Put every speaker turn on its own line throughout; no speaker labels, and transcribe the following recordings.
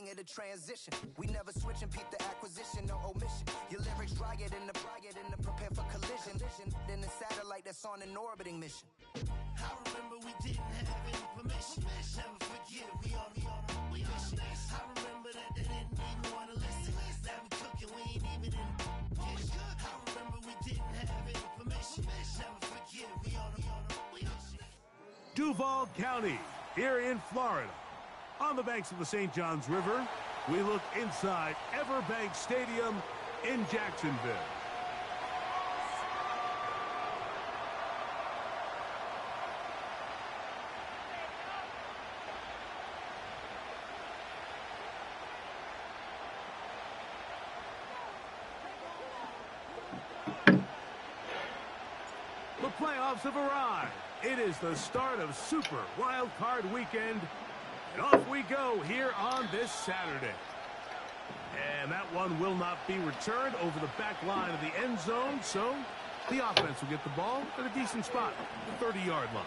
king of the transition. We never switch and peep the acquisition, no omission. Your lyrics dry it in the prepare for collision. Then the satellite that's on an orbiting mission.
I remember we didn't have any permission. Never forget, we on mission. I remember that they didn't even want to listen. Now we cooking, we ain't even in the kitchen. I remember we didn't have any permission. Never forget, we on mission.
Duval County, here in Florida. On the banks of the St. Johns River, we look inside Everbank Stadium in Jacksonville. The playoffs have arrived. It is the start of Super Wildcard Weekend. And off we go here on this Saturday. And that one will not be returned over the back line of the end zone, so the offense will get the ball at a decent spot, the 30-yard line.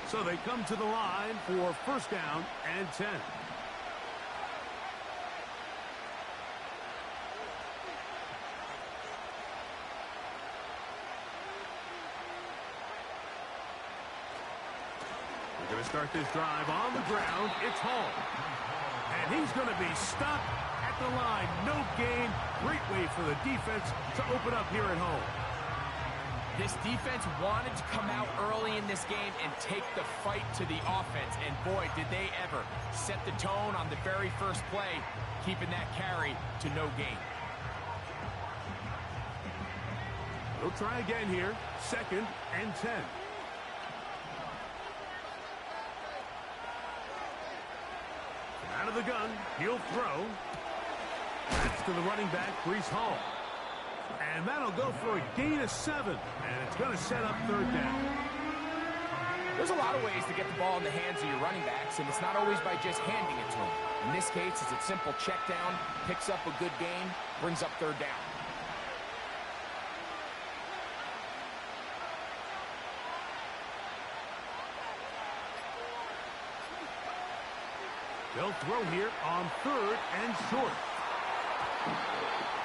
So they come to the line for first down and 10. We're going to start this drive on the ground. It's Hall. And he's going to be stopped at the line. No gain. Great way for the defense to open up here at home.
This defense wanted to come out early in this game and take the fight to the offense. And boy, did they ever set the tone on the very first play, keeping that carry to no gain.
They'll try again here. Second and 10. Out of the gun, he'll throw. That's to the running back, Breece Hall. And that'll go for a gain of 7. And it's going to set up third down.
There's a lot of ways to get the ball in the hands of your running backs, and it's not always by just handing it to them. In this case, it's a simple check down, picks up a good gain, brings up third down.
They'll throw here on third and short.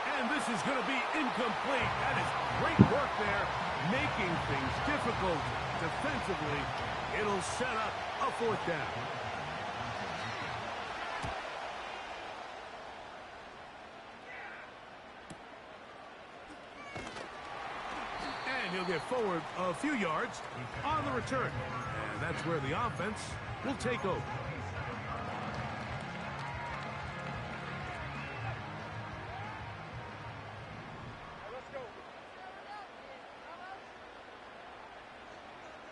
And this is going to be incomplete. That is great work there, making things difficult defensively. It'll set up a fourth down. And he'll get forward a few yards on the return. And that's where the offense will take over.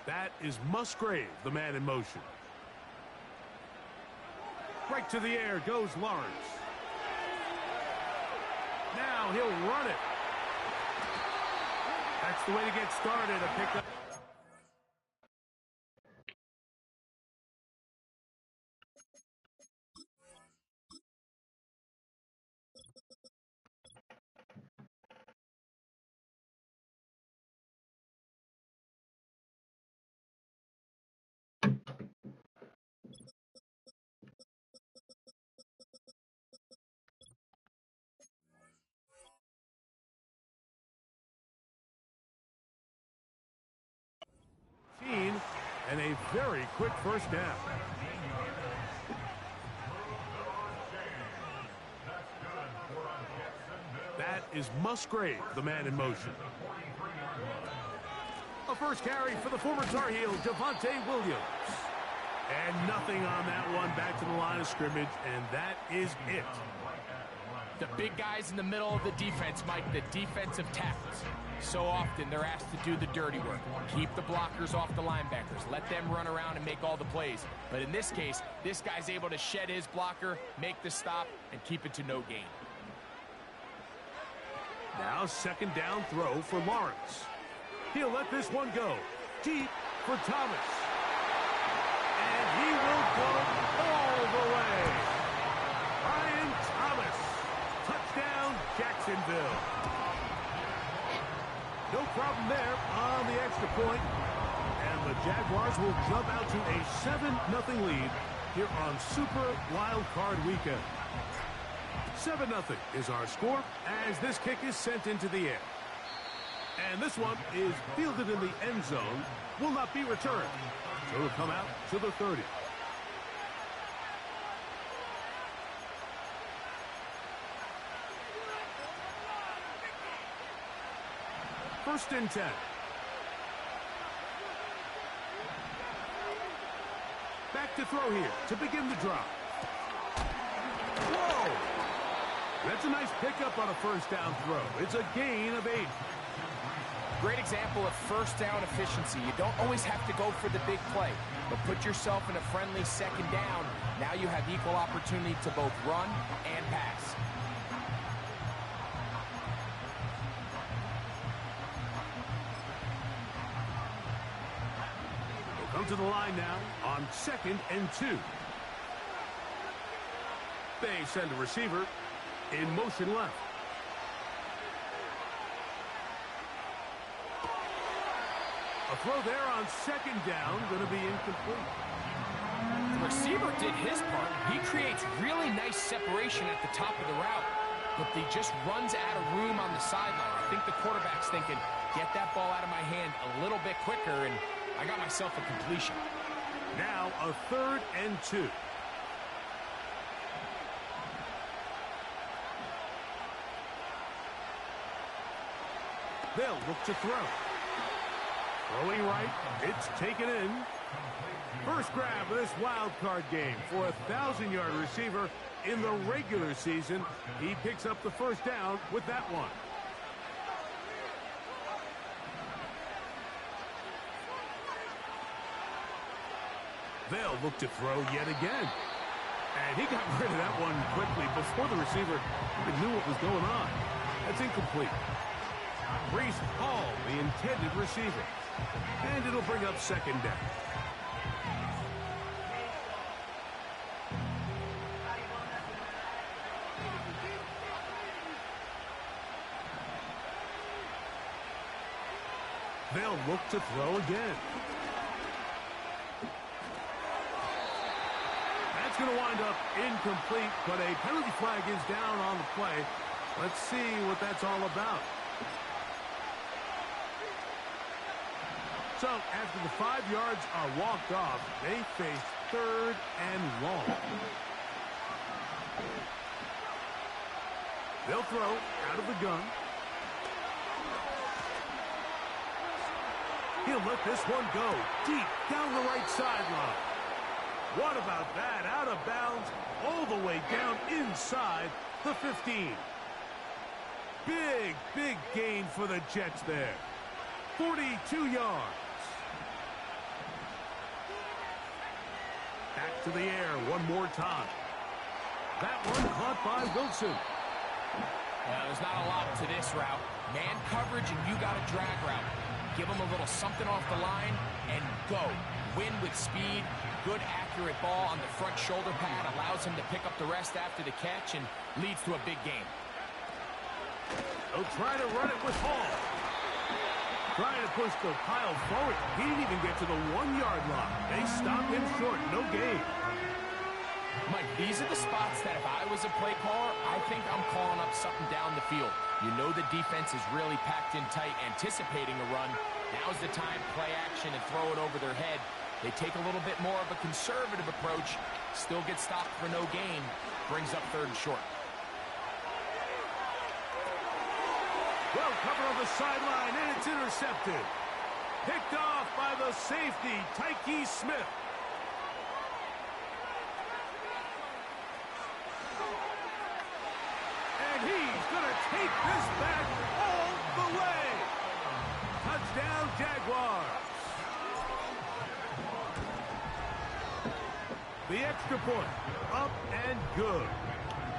That is Musgrave, the man in motion. Right to the air goes Lawrence. Now he'll run it. That's the way to get started. A pickup. And a very quick first down. That is Musgrave, the man in motion. A first carry for the former Tar Heel, Javonte Williams. And nothing on that one, back to the line of scrimmage, and that is it.
The big guys in the middle of the defense, Mike, the defensive tackles. So often they're asked to do the dirty work. Keep the blockers off the linebackers. Let them run around and make all the plays. But in this case, this guy's able to shed his blocker, make the stop, and keep it to no gain.
Now second down throw for Lawrence. He'll let this one go. Deep for Thomas. And he will go all the way. Brian Thomas Jacksonville. No problem there on the extra point. And the Jaguars will jump out to a 7-0 lead here on Super Wild Card Weekend. 7-0 is our score as this kick is sent into the air. And this one is fielded in the end zone, will not be returned. So it'll come out to the 30. First and 10. Back to throw here to begin the drive. Whoa! That's a nice pickup on a first down throw. It's a gain of 8.
Great example of first down efficiency. You don't always have to go for the big play, but put yourself in a friendly second down. Now you have equal opportunity to both run and pass.
We'll come to the line now on 2nd and 2. They send a receiver in motion left. A throw there on 2nd down, going to be incomplete.
The receiver did his part. He creates really nice separation at the top of the route, but he just runs out of room on the sideline. I think the quarterback's thinking, get that ball out of my hand a little bit quicker, and I got myself a completion.
Now a 3rd and 2. They'll look to throw. Throwing right, it's taken in. First grab of this wild card game for a 1,000-yard receiver in the regular season. He picks up the first down with that one. They'll look to throw yet again. And he got rid of that one quickly before the receiver even knew what was going on. That's incomplete. Brees Hall, the intended receiver. And it'll bring up 2nd down. They'll look to throw again. That's going to wind up incomplete, but a penalty flag is down on the play. Let's see what that's all about. So, after the 5 yards are walked off, they face 3rd and long. They'll throw out of the gun. He'll let this one go deep down the right sideline. What about that? Out of bounds, all the way down inside the 15. Big gain for the Jets there. 42 yards. Back to the air one more time. That one caught by Wilson.
Well, there's not a lot to this route. Man coverage and you got a drag route. Give him a little something off the line and go. Win with speed. Good accurate ball on the front shoulder pad. Allows him to pick up the rest after the catch and leads to a big game.
They'll try to run it with Hall. Trying to push the pile forward. He didn't even get to the 1-yard line. They stopped him short. No gain.
Mike, these are the spots that if I was a play caller, I think I'm calling up something down the field. You know the defense is really packed in tight, anticipating a run. Now's the time, play action and throw it over their head. They take a little bit more of a conservative approach. Still get stopped for no gain. Brings up 3rd and short.
Well covered on the sideline, and it's intercepted. Picked off by the safety, Tyke Smith. And he's going to take this back all the way. Touchdown, Jaguars. The extra point, up and good.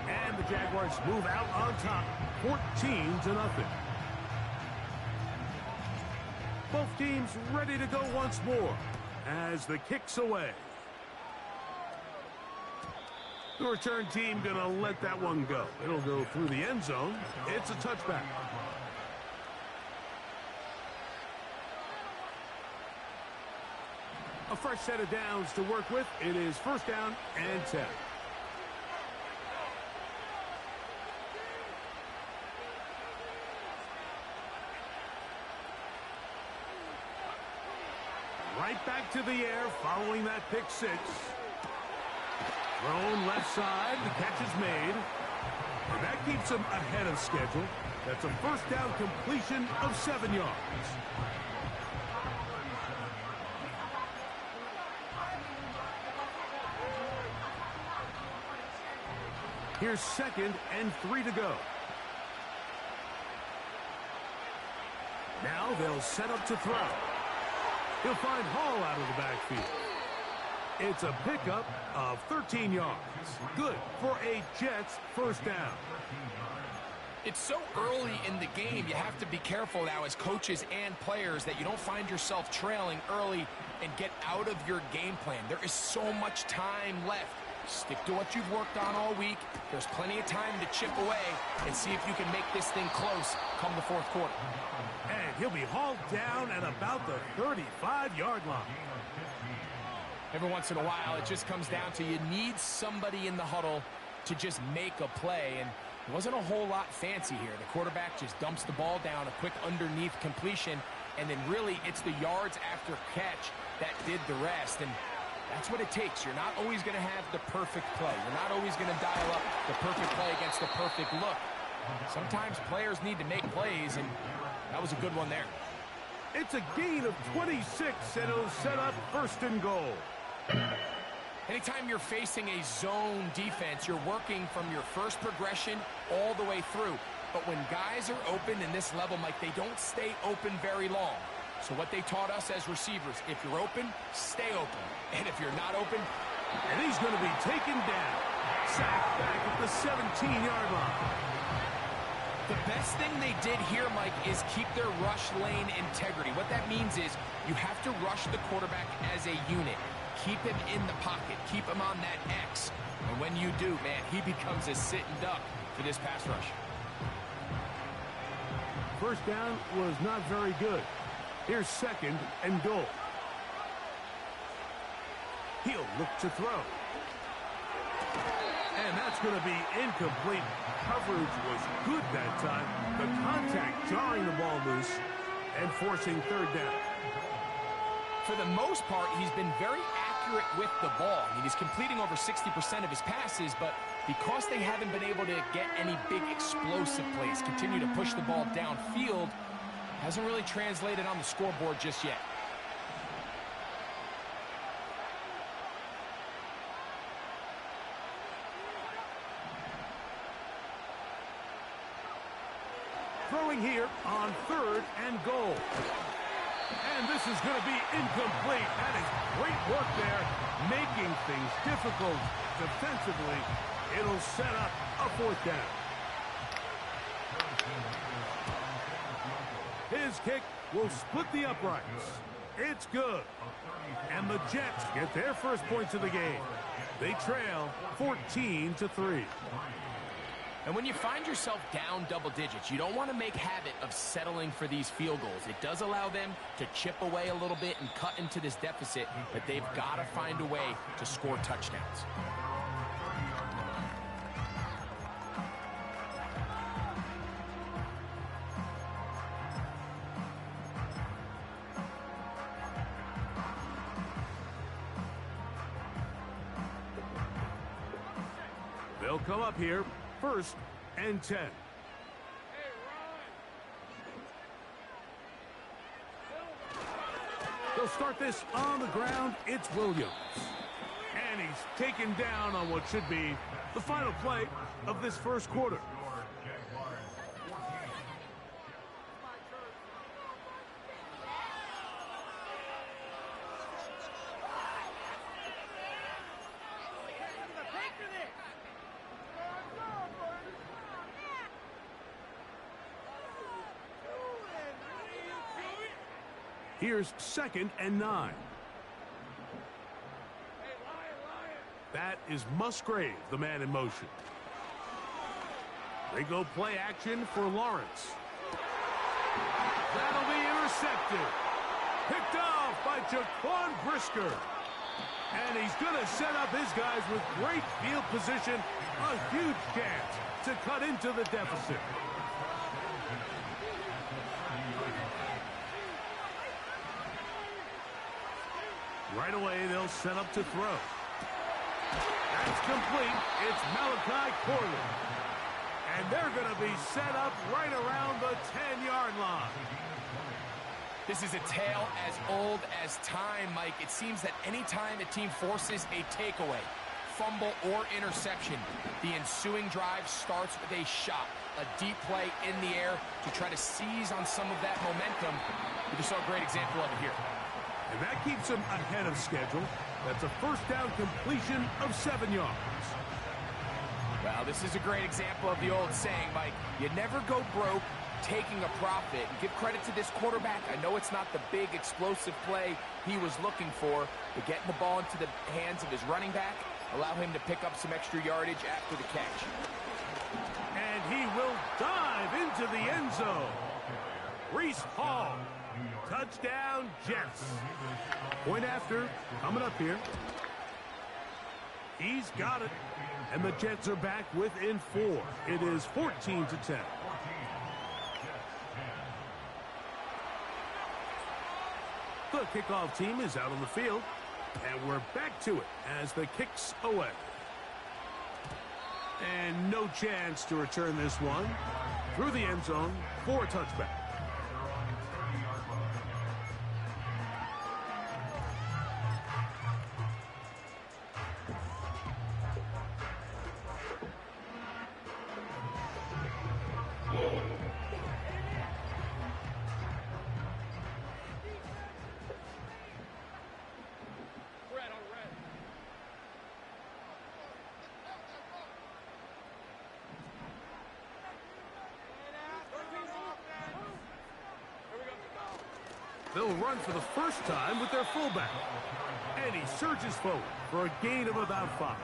And the Jaguars move out on top, 14-0. Both teams ready to go once more as the kick's away. The return team going to let that one go. It'll go through the end zone. It's a touchback. A fresh set of downs to work with. It is first down and 10. Right back to the air following that pick six. Thrown left side. The catch is made. And that keeps him ahead of schedule. That's a first down completion of 7 yards. Here's 2nd and 3 to go. Now they'll set up to throw. He'll find Hall out of the backfield. It's a pickup of 13 yards. Good for a Jets first down.
It's so early in the game, you have to be careful now as coaches and players that you don't find yourself trailing early and get out of your game plan. There is so much time left. Stick to what you've worked on all week. There's plenty of time to chip away and see if you can make this thing close come the fourth quarter.
And he'll be hauled down at about the 35-yard line.
Every once in a while, it just comes down to you need somebody in the huddle to just make a play, and it wasn't a whole lot fancy here. The quarterback just dumps the ball down, a quick underneath completion, and then really it's the yards after catch that did the rest, and that's what it takes. You're not always going to have the perfect play. You're not always going to dial up the perfect play against the perfect look. Sometimes players need to make plays, and that was a good one there.
It's a gain of 26, and it'll set up 1st and goal.
Anytime you're facing a zone defense, you're working from your first progression all the way through. But when guys are open in this level, Mike, they don't stay open very long. So what they taught us as receivers, if you're open, stay open. And if you're not open,
and he's going to be taken down. Sacked back at the 17-yard line.
The best thing they did here, Mike, is keep their rush lane integrity. What that means is you have to rush the quarterback as a unit. Keep him in the pocket. Keep him on that X. And when you do, man, he becomes a sitting duck for this pass rush.
First down was not very good. Here's 2nd and goal. He'll look to throw. And that's going to be incomplete. Coverage was good that time. The contact jarring the ball loose and forcing 3rd down.
For the most part, he's been very accurate with the ball. I mean, he's completing over 60% of his passes, but because they haven't been able to get any big explosive plays, continue to push the ball downfield, hasn't really translated on the scoreboard just yet.
Throwing here on 3rd and goal. And this is going to be incomplete. That is great work there, making things difficult defensively. It'll set up a 4th down. His kick will split the uprights. It's good. And the Jets get their first points of the game. They trail 14-3.
And when you find yourself down double digits, you don't want to make habit of settling for these field goals. It does allow them to chip away a little bit and cut into this deficit, but they've got to find a way to score touchdowns.
They'll come up here. 1st and 10. They'll start this on the ground. It's Williams. And he's taken down on what should be the final play of this first quarter. Here's 2nd and 9. That is Musgrave, the man in motion. They go play action for Lawrence. That'll be intercepted. Picked off by Jaquan Brisker. And he's going to set up his guys with great field position. A huge chance to cut into the deficit. Right away, they'll set up to throw. That's complete. It's Malachi Corley. And they're going to be set up right around the 10-yard line.
This is a tale as old as time, Mike. It seems that any time a team forces a takeaway, fumble, or interception, the ensuing drive starts with a shot, a deep play in the air to try to seize on some of that momentum. We just saw a great example of it here.
And that keeps them ahead of schedule. That's a first down completion of 7 yards.
Well, this is a great example of the old saying, Mike, you never go broke taking a profit. And give credit to this quarterback. I know it's not the big explosive play he was looking for, but getting the ball into the hands of his running back, allow him to pick up some extra yardage after the catch.
And he will dive into the end zone. Reese Hall. Touchdown, Jets. Point after, coming up here. He's got it. And the Jets are back within 4. It is 14-10. The kickoff team is out on the field. And we're back to it as the kick's away. And no chance to return this one. Through the end zone for a touchback. They'll run for the first time with their fullback. And he surges forward for a gain of about 5.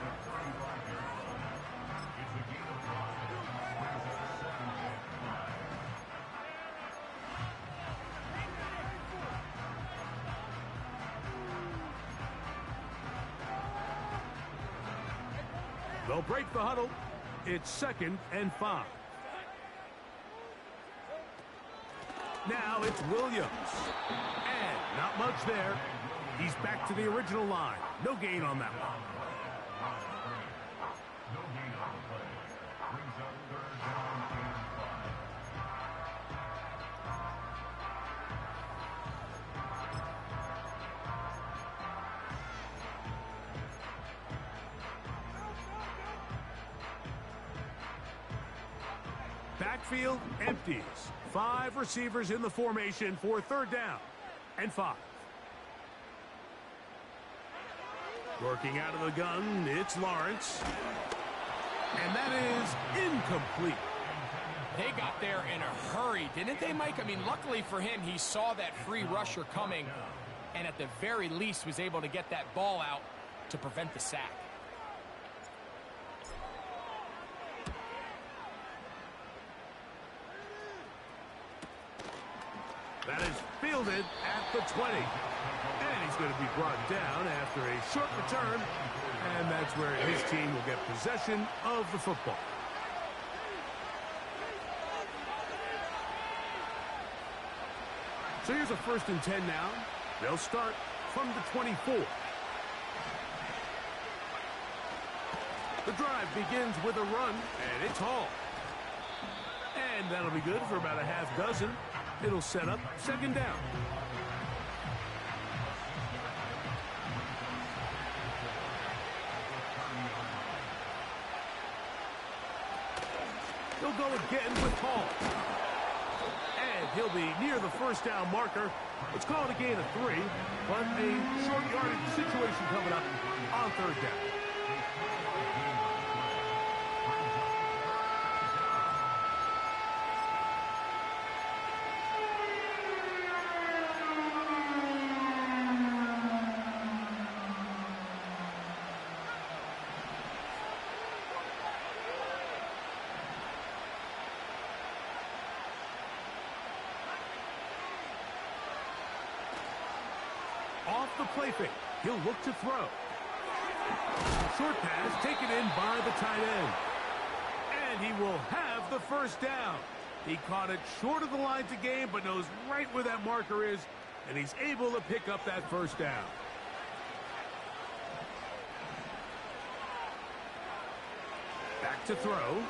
They'll break the huddle. It's 2nd and 5. Now it's Williams. And not much there. He's back to the original line. No gain on that one. Backfield empties. 5 receivers in the formation for 3rd down and 5. Working out of the gun, it's Lawrence. And that is incomplete.
They got there in a hurry, didn't they, Mike? I mean, luckily for him, he saw that free rusher coming and at the very least was able to get that ball out to prevent the sack.
That is fielded at the 20. And he's going to be brought down after a short return. And that's where his team will get possession of the football. So here's a 1st and 10 now. They'll start from the 24. The drive begins with a run, and it's Hall. And that'll be good for about a half dozen. It'll set up 2nd down. He'll go again with Hall. And he'll be near the 1st down marker. Let's call it a gain of 3, but a short yardage situation coming up on 3rd down. play fake. He'll look to throw. Short pass taken in by the tight end. And he will have the first down. He caught it short of the line to gain, but knows right where that marker is, and he's able to pick up that first down. Back to throw.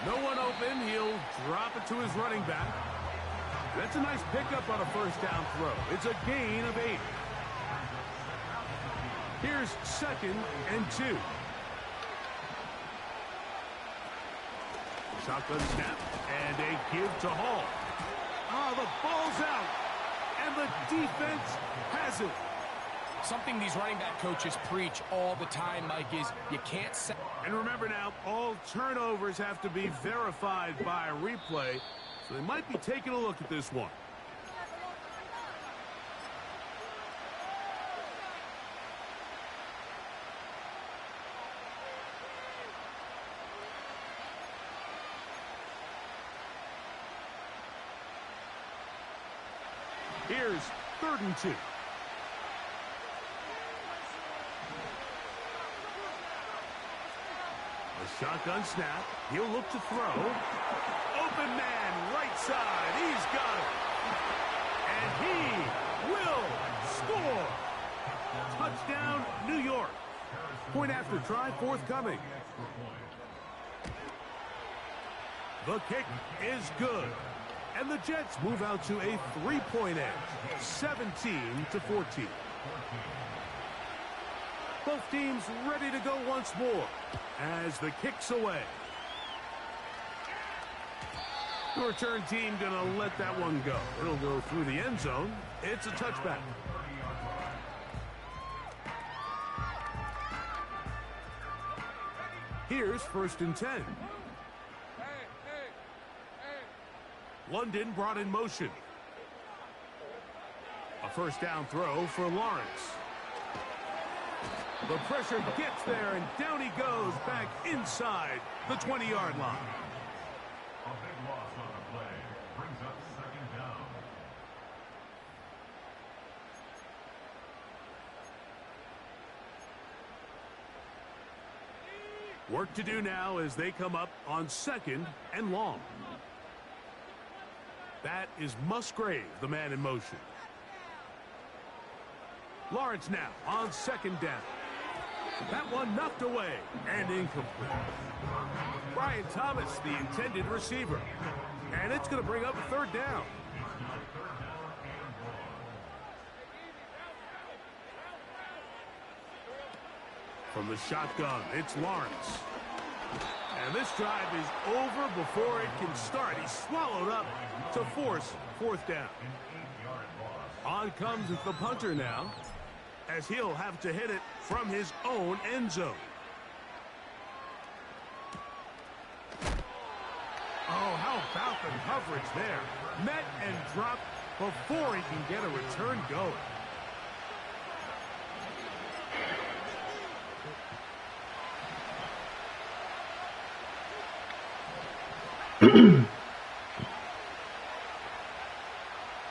No one open. He'll drop it to his running back. That's a nice pickup on a first down throw. It's a gain of 8. Here's 2nd and 2. Shotgun snap and a give to Hall. The ball's out, and the defense has it.
Something these running back coaches preach all the time, Mike, is you can't set.
And remember now, all turnovers have to be verified by a replay, so they might be taking a look at this one. Here's 3rd and 2. A shotgun snap. He'll look to throw. Open man, right side. He's got it. And he will score. Touchdown, New York. Point after try forthcoming. The kick is good. And the Jets move out to a 3-point edge, 17-14. Both teams ready to go once more as the kick's away. The return team going to let that one go. It'll go through the end zone. It's a touchback. Here's 1st and 10. London brought in motion. A first down throw for Lawrence. The pressure gets there, and down he goes back inside the 20-yard line.
A big loss on the play brings up 2nd down.
Work to do now as they come up on 2nd and long. That is Musgrave, the man in motion. Lawrence now on 2nd down. That one knocked away and incomplete. Brian Thomas, the intended receiver. And it's going to bring up a 3rd down. From the shotgun, it's Lawrence. And this drive is over before it can start. He's swallowed up to force 4th down. On comes the punter now, as he'll have to hit it from his own end zone. Oh, how about the coverage there? Met and dropped before he can get a return going.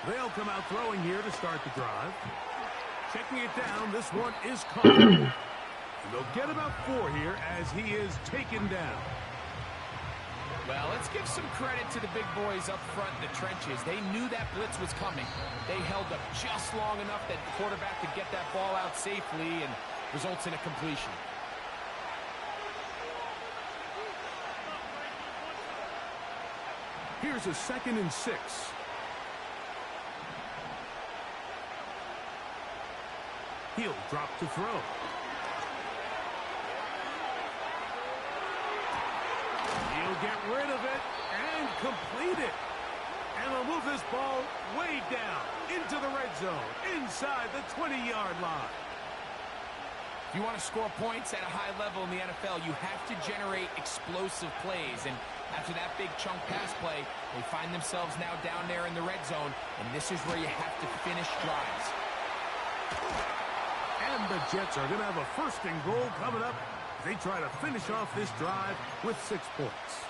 They'll come out throwing here to start the drive. Checking it down, this one is caught. And they'll get about 4 here as he is taken down.
Well, let's give some credit to the big boys up front in the trenches. They knew that blitz was coming. They held up just long enough that the quarterback could get that ball out safely and results in a completion.
Here's a 2nd and 6. He'll drop to throw. He'll get rid of it and complete it. And they'll move this ball way down into the red zone, inside the 20-yard line.
If you want to score points at a high level in the NFL, you have to generate explosive plays. And after that big chunk pass play, they find themselves now down there in the red zone, and this is where you have to finish drives.
And the Jets are going to have a 1st and goal coming up as they try to finish off this drive with 6 points.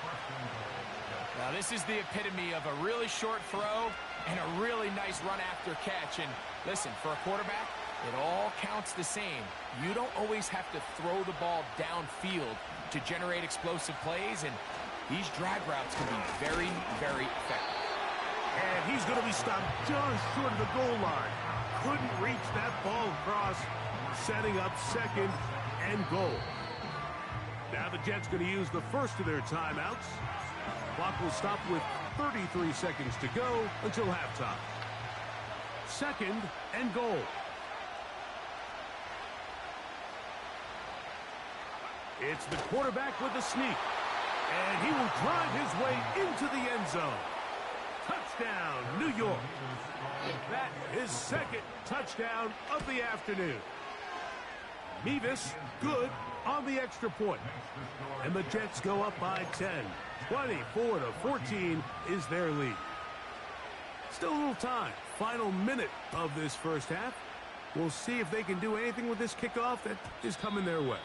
Now, this is the epitome of a really short throw And a really nice run after catch. And listen, for a quarterback, it all counts the same. You don't always have to throw the ball downfield to generate explosive plays, and these drag routes can be very, very effective.
And he's going to be stopped just short of the goal line. Couldn't reach that ball across, setting up 2nd and goal. Now the Jets going to use the first of their timeouts. Clock will stop with 33 seconds to go until halftime. 2nd and goal. It's the quarterback with the sneak. And he will drive his way into the end zone. Touchdown, New York. That is 2nd touchdown of the afternoon. Mevis good on the extra point. And the Jets go up by 10. 24-14 is their lead. Still a little time. Final minute of this first half. We'll see if they can do anything with this kickoff that is coming their way.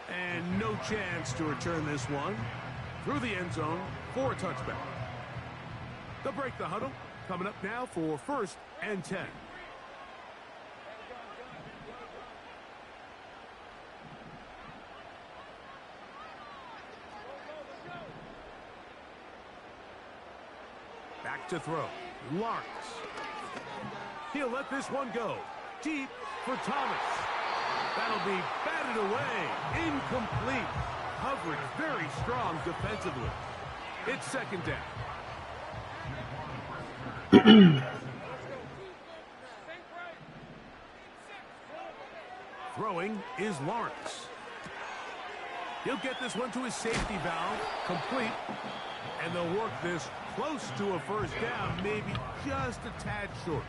And no chance to return this one through the end zone for a touchback. They'll break the huddle. Coming up now for 1st and 10. Back to throw. Lawrence. He'll let this one go. Deep for Thomas. That'll be batted away. Incomplete. Coverage very strong defensively. It's 2nd down. Throwing is Lawrence. He'll get this one to his safety valve. Complete. And they'll work this close to a 1st down, maybe just a tad short.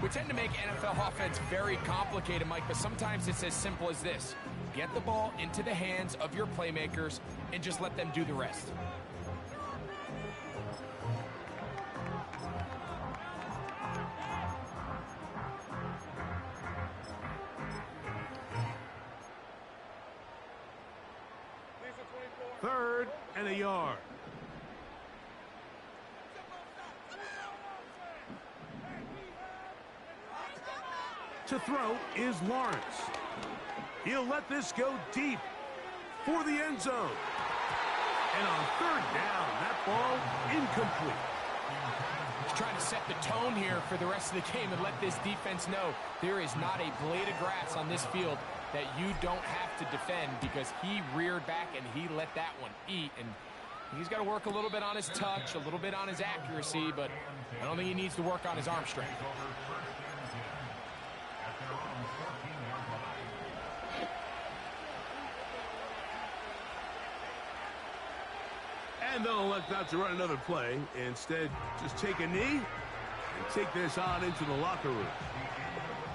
We tend to make NFL offense very complicated, Mike, but sometimes it's as simple as this. Get the ball into the hands of your playmakers and just let them do the rest.
Third and a yard. To throw is Lawrence. He'll let this go deep for the end zone. And on 3rd down, that ball incomplete.
He's trying to set the tone here for the rest of the game and let this defense know there is not a blade of grass on this field that you don't have to defend, because he reared back and he let that one eat. And he's got to work a little bit on his touch, a little bit on his accuracy, but I don't think he needs to work on his arm strength.
And they'll elect not to run another play. Instead, just take a knee and take this on into the locker room.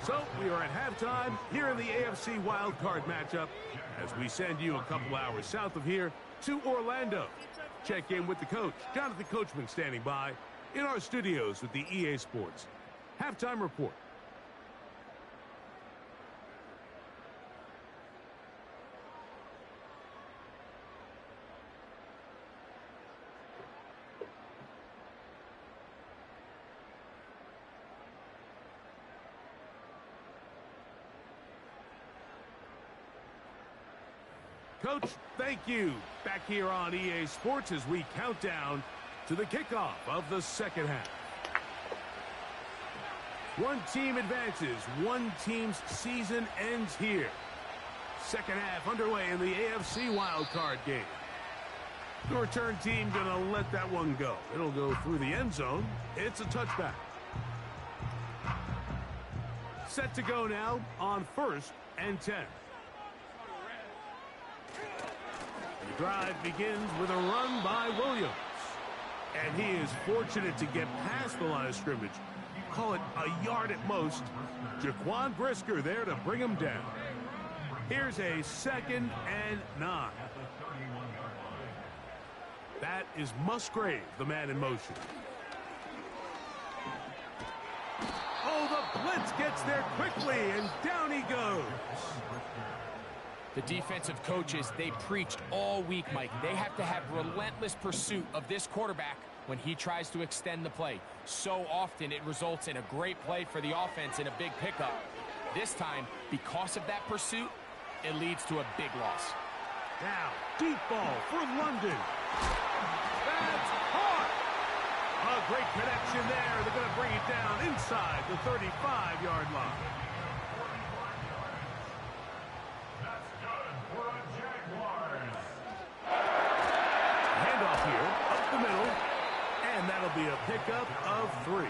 So we are at halftime here in the AFC Wildcard matchup as we send you a couple hours south of here to Orlando. Check in with the coach, Jonathan Coachman, standing by in our studios with the EA Sports Halftime Report. Coach, thank you. Back here on EA Sports as we count down to the kickoff of the 2nd half. One team advances. One team's season ends here. 2nd half underway in the AFC wildcard game. The return team going to let that one go. It'll go through the end zone. It's a touchback. Set to go now on 1st and 10. The drive begins with a run by Williams. And he is fortunate to get past the line of scrimmage. Call it a yard at most. Jaquan Brisker there to bring him down. Here's a 2nd and 9. That is Musgrave, the man in motion. Oh, the blitz gets there quickly, and down he goes.
The defensive coaches, they preached all week, Mike. They have to have relentless pursuit of this quarterback when he tries to extend the play. So often it results in a great play for the offense and a big pickup. This time, because of that pursuit, it leads to a big loss.
Now, deep ball for London. That's caught. A great connection there. They're going to bring it down inside the 35-yard line.
That's good for a Jaguars.
Handoff here, up the middle, and that'll be a pickup of 3.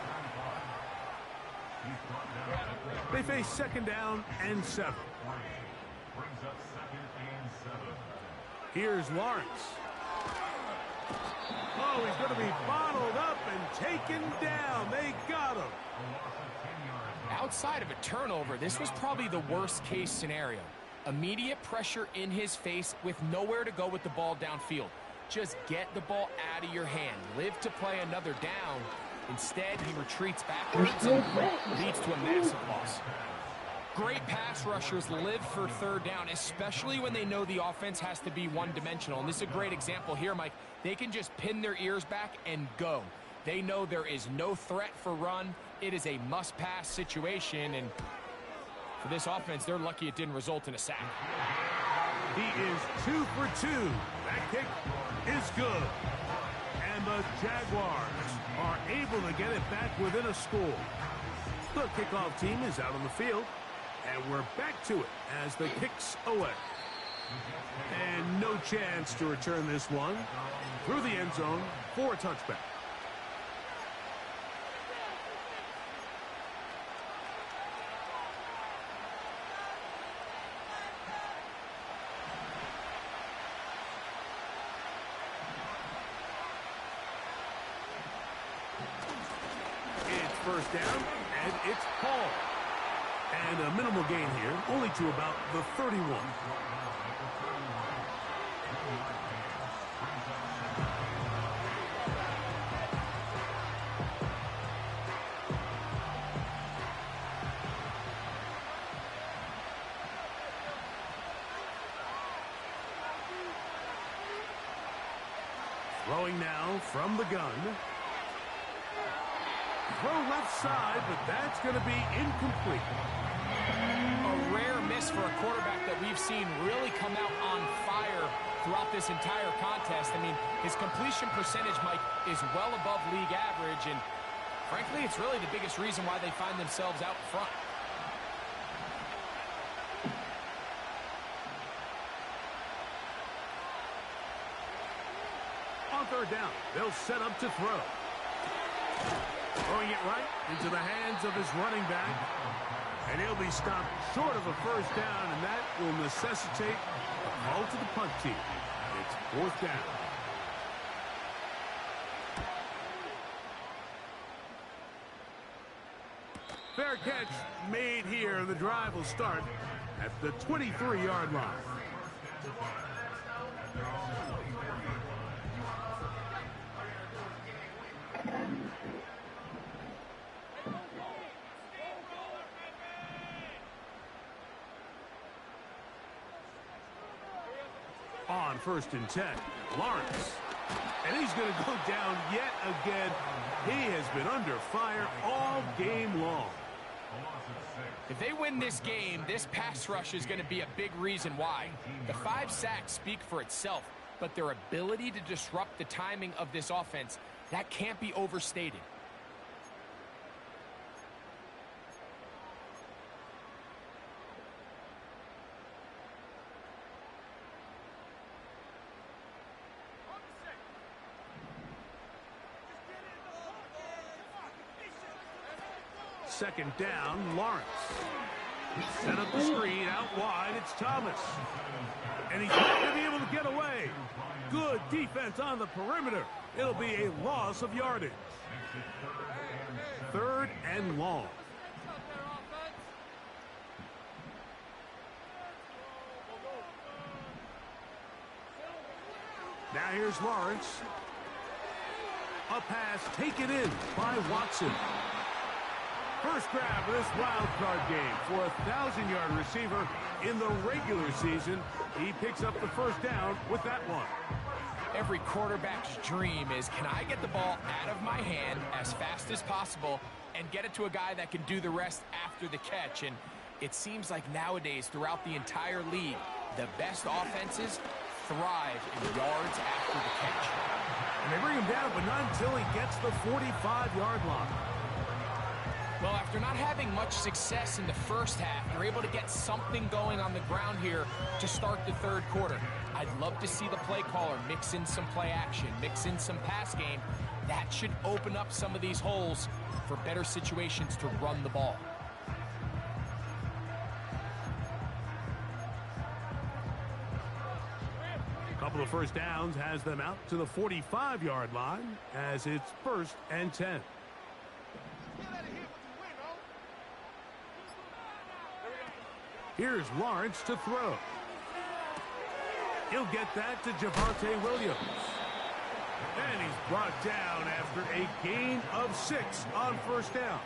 They face second down and 7.
Brings up second and 7.
Here's Lawrence. Oh, he's going to be bottled up and taken down. They got him.
Outside of a turnover, this was probably the worst-case scenario. Immediate pressure in his face with nowhere to go with the ball downfield. Just get the ball out of your hand. Live to play another down. Instead, he retreats backwards and leads to a massive loss. Great pass rushers live for third down, especially when they know the offense has to be one-dimensional. And this is a great example here, Mike. They can just pin their ears back and go. They know there is no threat for run. It is a must-pass situation, and for this offense, they're lucky it didn't result in a sack.
He is 2 for 2. That kick is good. And the Jaguars are able to get it back within a score. The kickoff team is out on the field. And we're back to it as the kick's away. And no chance to return this one through the end zone for a touchback. It's first down, and it's Paul. And a minimal gain here, only to about the 31. Throwing now from the gun. Throw left side, but that's going to be incomplete.
A rare miss for a quarterback that we've seen really come out on fire throughout this entire contest. I mean, his completion percentage, Mike, is well above league average, and frankly, it's really the biggest reason why they find themselves out front.
On third down, they'll set up to throw. Throwing it right into the hands of his running back. And he'll be stopped short of a first down, and that will necessitate a call to the punt team. It's fourth down. Fair catch made here. The drive will start at the 23-yard line. On first and 10, Lawrence. And he's going to go down yet again. He has been under fire all game long.
If they win this game, this pass rush is going to be a big reason why. The 5 sacks speak for itself, but their ability to disrupt the timing of this offense, that can't be overstated.
Second down, Lawrence. Set up the screen, out wide, it's Thomas. And he's not going to be able to get away. Good defense on the perimeter. It'll be a loss of yardage. Third and long. Now here's Lawrence. A pass taken in by Watson. First grab of this wild card game for a 1,000-yard receiver in the regular season. He picks up the first down with that one.
Every quarterback's dream is, can I get the ball out of my hand as fast as possible and get it to a guy that can do the rest after the catch? And it seems like nowadays, throughout the entire league, the best offenses thrive in yards after the catch.
And they bring him down, but not until he gets the 45-yard line.
Well, after not having much success in the first half, they're able to get something going on the ground here to start the third quarter. I'd love to see the play caller mix in some play action, mix in some pass game. That should open up some of these holes for better situations to run the ball.
A couple of first downs has them out to the 45-yard line as it's 1st and 10. Here's Lawrence to throw. He'll get that to Javonte Williams. And he's brought down after a gain of 6 on first down.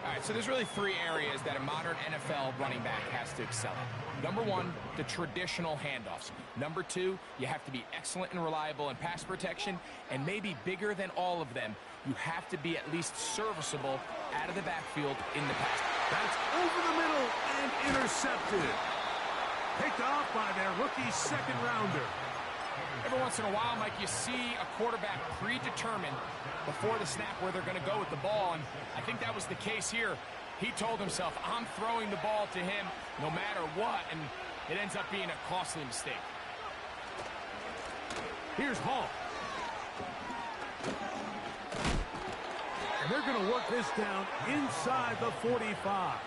All right, so there's really 3 areas that a modern NFL running back has to excel at. Number 1, the traditional handoffs. Number 2, you have to be excellent and reliable in pass protection. And maybe bigger than all of them, you have to be at least serviceable out of the backfield in the pass.
That's over the middle and intercepted. Picked off by their rookie second-rounder.
Every once in a while, Mike, you see a quarterback predetermined before the snap where they're going to go with the ball, and I think that was the case here. He told himself, I'm throwing the ball to him no matter what, and it ends up being a costly mistake.
Here's Hall. And they're going to work this down inside the 45.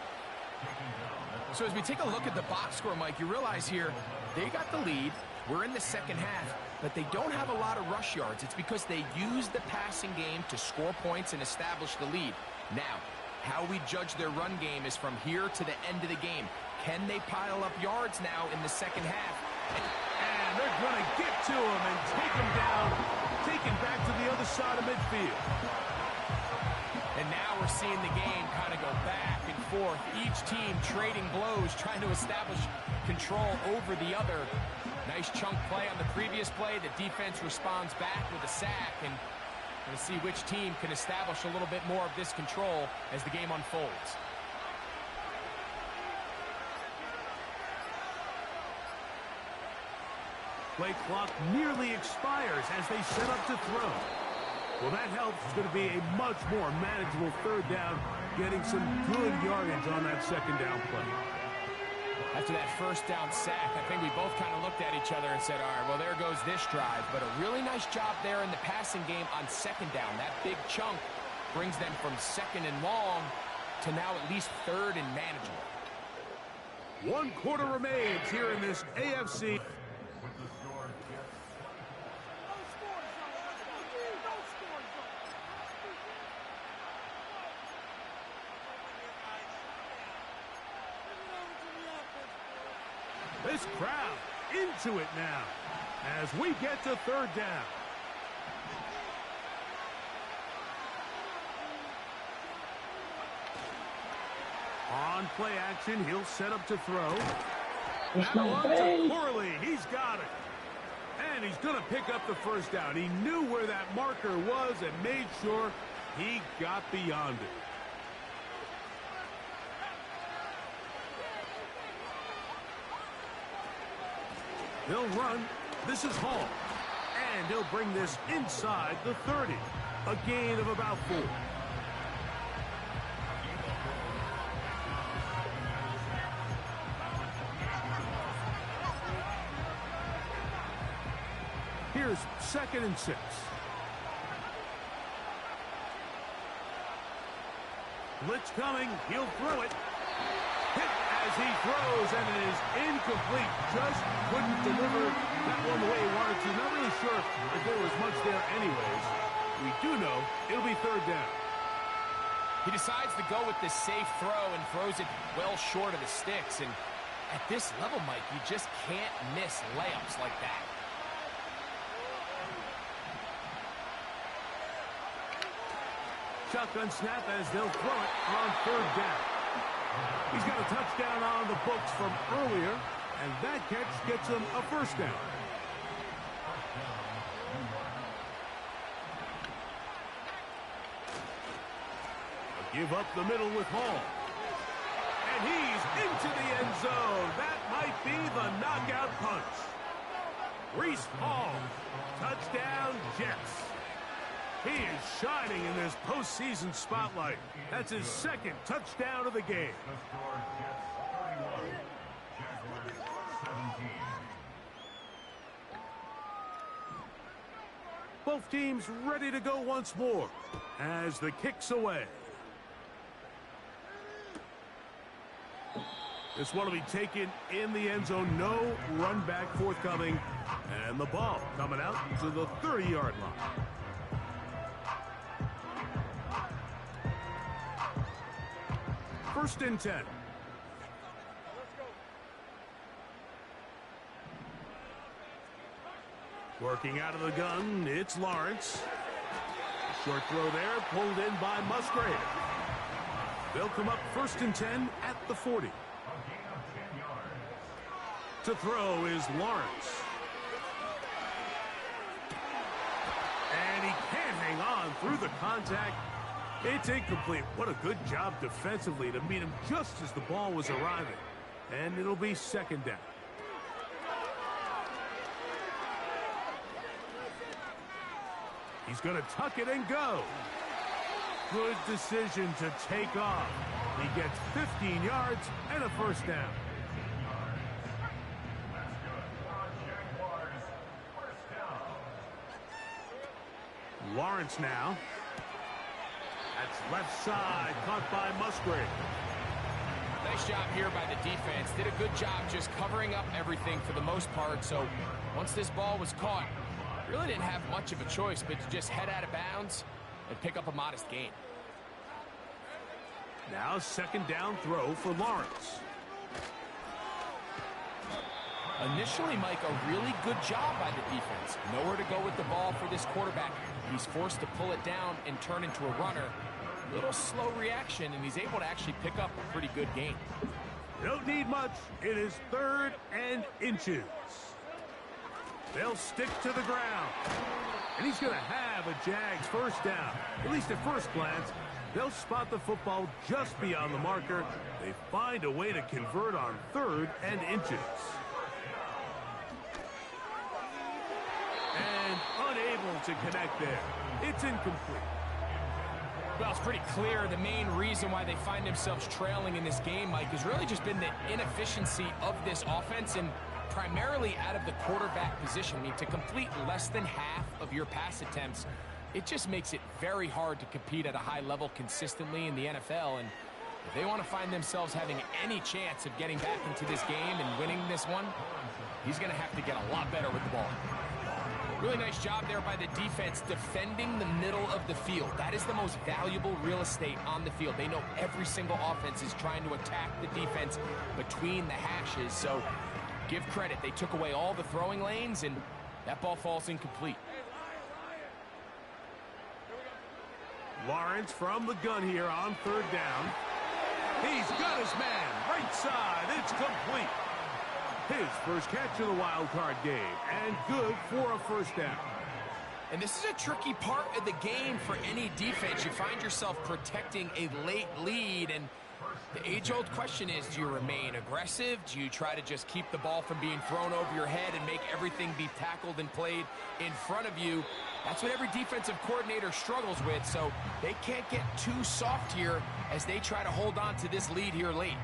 So as we take a look at the box score, Mike, you realize here they got the lead. We're in the second half, but they don't have a lot of rush yards. It's because they use the passing game to score points and establish the lead. Now, how we judge their run game is from here to the end of the game. Can they pile up yards now in the second half?
And they're going to get to him and take him down, take him back to the other side of midfield.
And now we're seeing the game kind of go back and forth. Each team trading blows, trying to establish control over the other. Nice chunk play on the previous play. The defense responds back with a sack, and we'll see which team can establish a little bit more of this control as the game unfolds.
Play clock nearly expires as they set up to throw. Well, that helps. It's going to be a much more manageable third down, getting some good yardage on that second down play.
After that first down sack, I think we both kind of looked at each other and said, all right, well, there goes this drive. But a really nice job there in the passing game on second down. That big chunk brings them from second and long to now at least third and manageable.
1 quarter remains here in this AFC. This crowd into it now as we get to third down. On play action, he'll set up to throw. One to Corley. He's got it. And he's going to pick up the first down. He knew where that marker was and made sure he got beyond it. They'll run. This is Hall. And he'll bring this inside the 30. A gain of about 4. Here's 2nd and 6. Blitz coming. He'll throw it. Hit as he throws, and it is incomplete. Just couldn't deliver that one the way he wanted to. Not really sure if there was much there anyways. We do know it'll be third down.
He decides to go with this safe throw and throws it well short of the sticks. And at this level, Mike, you just can't miss layups like that.
Shotgun snap as they'll throw it on third down. He's got a touchdown on the books from earlier, and that catch gets him a first down. give up the middle with Hall. And he's into the end zone. That might be the knockout punch. Reese Hall, touchdown Jets. He is shining in this postseason spotlight. That's his second touchdown of the game.
The score, Jets 31, Jaguars 17.
Both teams ready to go once more as the kick's away. This one will be taken in the end zone. No run back forthcoming. And the ball coming out to the 30-yard line. First and 10. Working out of the gun, it's Lawrence. Short throw there, pulled in by Musgrave. They'll come up first and 10 at the 40. To throw is Lawrence. And he can't hang on through the contact. It's incomplete. What a good job defensively to meet him just as the ball was arriving. And it'll be second down. He's going to tuck it and go. Good decision to take off. He gets 15 yards and a first down. Lawrence now. That's left side, caught by Musgrave.
Nice job here by the defense. Did a good job just covering up everything for the most part. So once this ball was caught, really didn't have much of a choice but to just head out of bounds and pick up a modest gain.
Now second down throw for Lawrence.
Initially, Mike, a really good job by the defense. Nowhere to go with the ball for this quarterback. He's forced to pull it down and turn into a runner. Little slow reaction, and he's able to actually pick up a pretty good gain.
Don't need much. It is third and inches. They'll stick to the ground. And he's going to have a Jags first down. At least at first glance, they'll spot the football just beyond the marker. They find a way to convert on third and inches. And unable to connect there. It's incomplete.
Well, it's pretty clear the main reason why they find themselves trailing in this game, Mike, has really just been the inefficiency of this offense and primarily out of the quarterback position. I mean, to complete less than half of your pass attempts, it just makes it very hard to compete at a high level consistently in the NFL. And if they want to find themselves having any chance of getting back into this game and winning this one, he's going to have to get a lot better with the ball. Really nice job there by the defense defending the middle of the field. That is the most valuable real estate on the field. They know every single offense is trying to attack the defense between the hashes. So give credit. They took away all the throwing lanes, and that ball falls incomplete.
Lawrence from the gun here on third down. He's got his man. Right side. It's complete. His first catch of the wild card game, and good for a first down.
And this is a tricky part of the game for any defense. You find yourself protecting a late lead, and the age-old question is, do you remain aggressive? Do you try to just keep the ball from being thrown over your head and make everything be tackled and played in front of you? That's what every defensive coordinator struggles with, so they can't get too soft here as they try to hold on to this lead here late.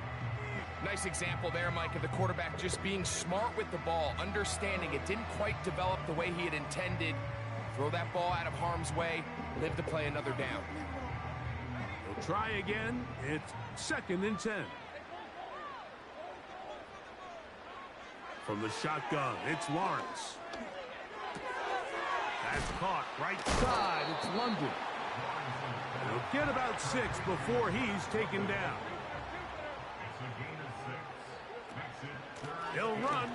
Nice example there, Mike, of the quarterback just being smart with the ball, understanding it didn't quite develop the way he had intended. Throw that ball out of harm's way, live to play another down.
He'll try again. It's second and 10. From the shotgun, it's Lawrence. That's caught right side. It's London. He'll get about 6 before he's taken down. He'll run.
Number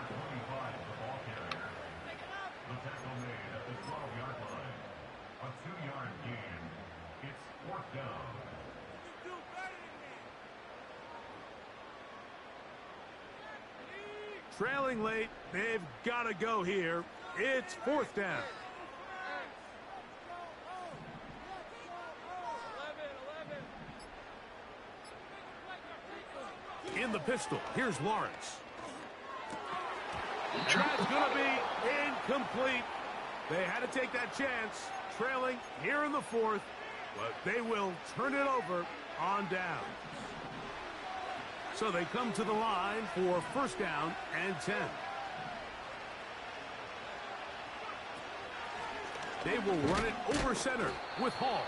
25, the ball carrier. The tackle made at the 12-yard line. A 2-yard gain. It's fourth down.
Trailing late. They've got to go here. It's fourth down. In the pistol, here's Lawrence. And that's going to be incomplete. They had to take that chance, trailing here in the fourth, but they will turn it over on down. So they come to the line for first down and 10. They will run it over center with Hall.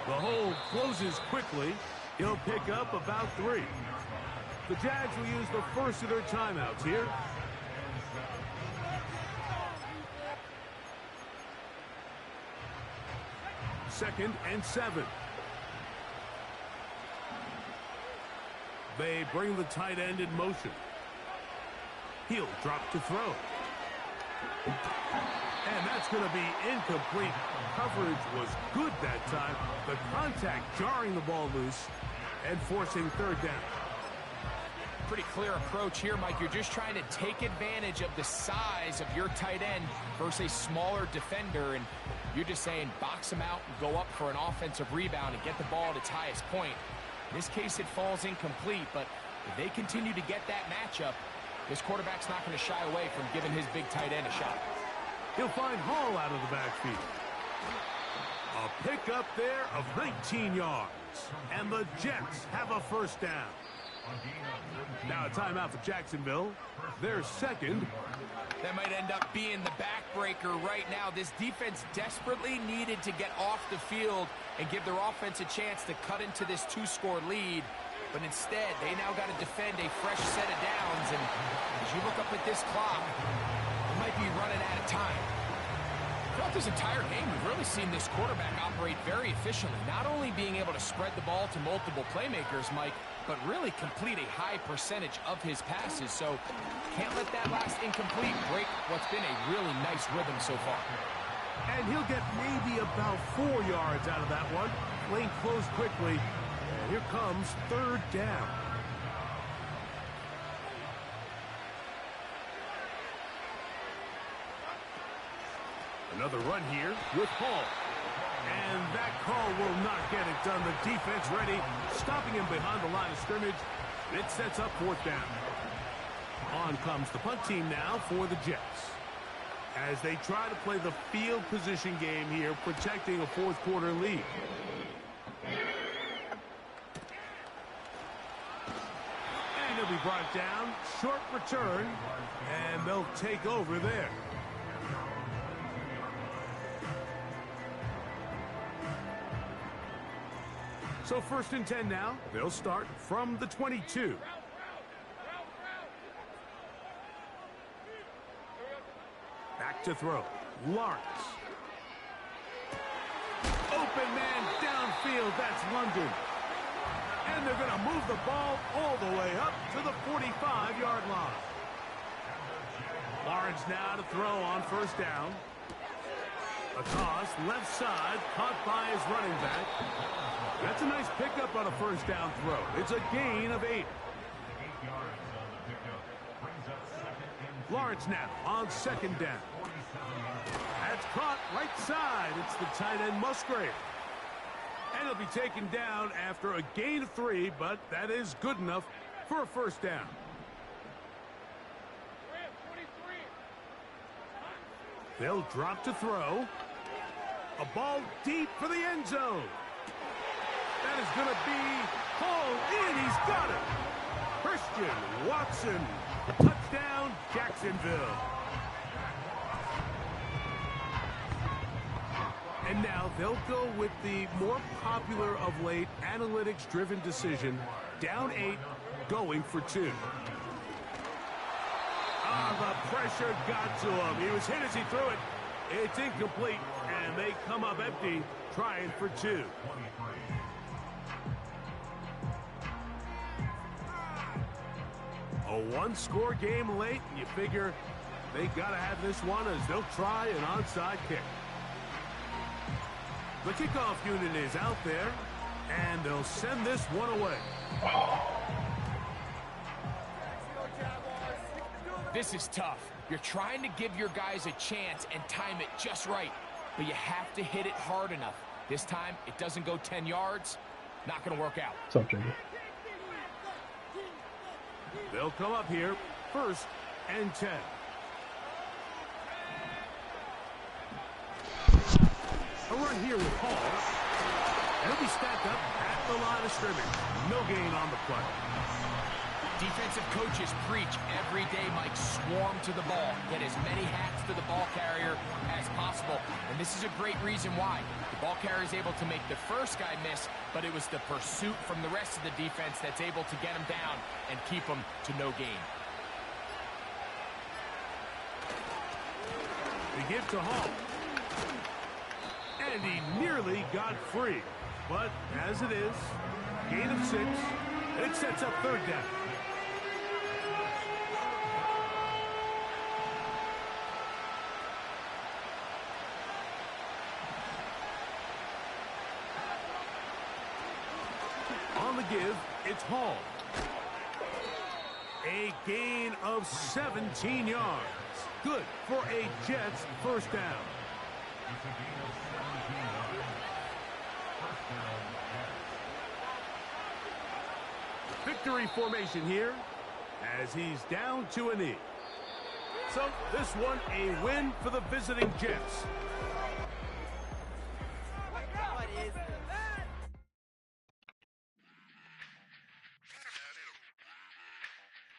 The hold closes quickly. He'll pick up about 3. The Jags will use the first of their timeouts here. Second and 7. They bring the tight end in motion. He'll drop to throw. And that's going to be incomplete. Coverage was good that time. The contact jarring the ball loose and forcing third down.
Pretty clear approach here, Mike. You're just trying to take advantage of the size of your tight end versus a smaller defender, and you're just saying box him out and go up for an offensive rebound and get the ball at its highest point. In this case, it falls incomplete, but if they continue to get that matchup, this quarterback's not going to shy away from giving his big tight end a shot.
He'll find Hall out of the backfield. A pickup there of 19 yards. And the Jets have a first down. Now a timeout for Jacksonville. Their second.
That might end up being the backbreaker right now. This defense desperately needed to get off the field and give their offense a chance to cut into this 2-score lead. But instead, they now got to defend a fresh set of downs. And as you look up at this clock, it might be running out of time. Throughout this entire game, we've really seen this quarterback operate very efficiently, not only being able to spread the ball to multiple playmakers, Mike, but really complete a high percentage of his passes. So can't let that last incomplete break what's been a really nice rhythm so far.
And he'll get maybe about 4 yards out of that one. Lane closed quickly. And here comes third down. Another run here with Hall. And that call will not get it done. The defense ready, stopping him behind the line of scrimmage. It sets up fourth down. On comes the punt team now for the Jets, as they try to play the field position game here, protecting a fourth quarter lead. And he'll be brought down. Short return. And they'll take over there. So first and 10 now. They'll start from the 22. Back to throw. Lawrence. Open man downfield. That's London. And they're going to move the ball all the way up to the 45-yard line. Lawrence now to throw on first down. A toss, left side, caught by his running back. That's a nice pickup on a first down throw. It's a gain of 8. Lawrence now on second down. That's caught right side. It's the tight end Musgrave. And he'll be taken down after a gain of 3, but that is good enough for a first down. They'll drop to throw. A ball deep for the end zone. That is going to be hauled in. He's got it. Christian Watson. Touchdown, Jacksonville. And now they'll go with the more popular of late analytics-driven decision. Down 8, going for 2. The pressure got to him. He was hit as he threw it. It's incomplete, and they come up empty, trying for 2. A one-score game late, and you figure they got to have this one as they'll try an onside kick. The kickoff unit is out there, and they'll send this one away.
This is tough. You're trying to give your guys a chance and time it just right, but you have to hit it hard enough. This time, it doesn't go 10 yards. Not going to work out.
What's up, Jimmy?
They'll come up here, 1st and 10. A run here with Hall. And he'll be stacked up at the line of scrimmage. No gain on the play.
Defensive coaches preach every day, Mike, swarm to the ball. Get as many hats to the ball carrier as possible. And this is a great reason why. The ball carrier is able to make the first guy miss, but it was the pursuit from the rest of the defense that's able to get him down and keep him to no gain.
They give to Hall. And he nearly got free. But as it is, gain of 6. It sets up 3rd down. On the give, it's Hall. A gain of 17 yards. Good for a Jets 1st down.
It's a gain of 17 yards. 1st down, Jets.
Victory formation here as he's down to a knee. So this one a win for the visiting Jets.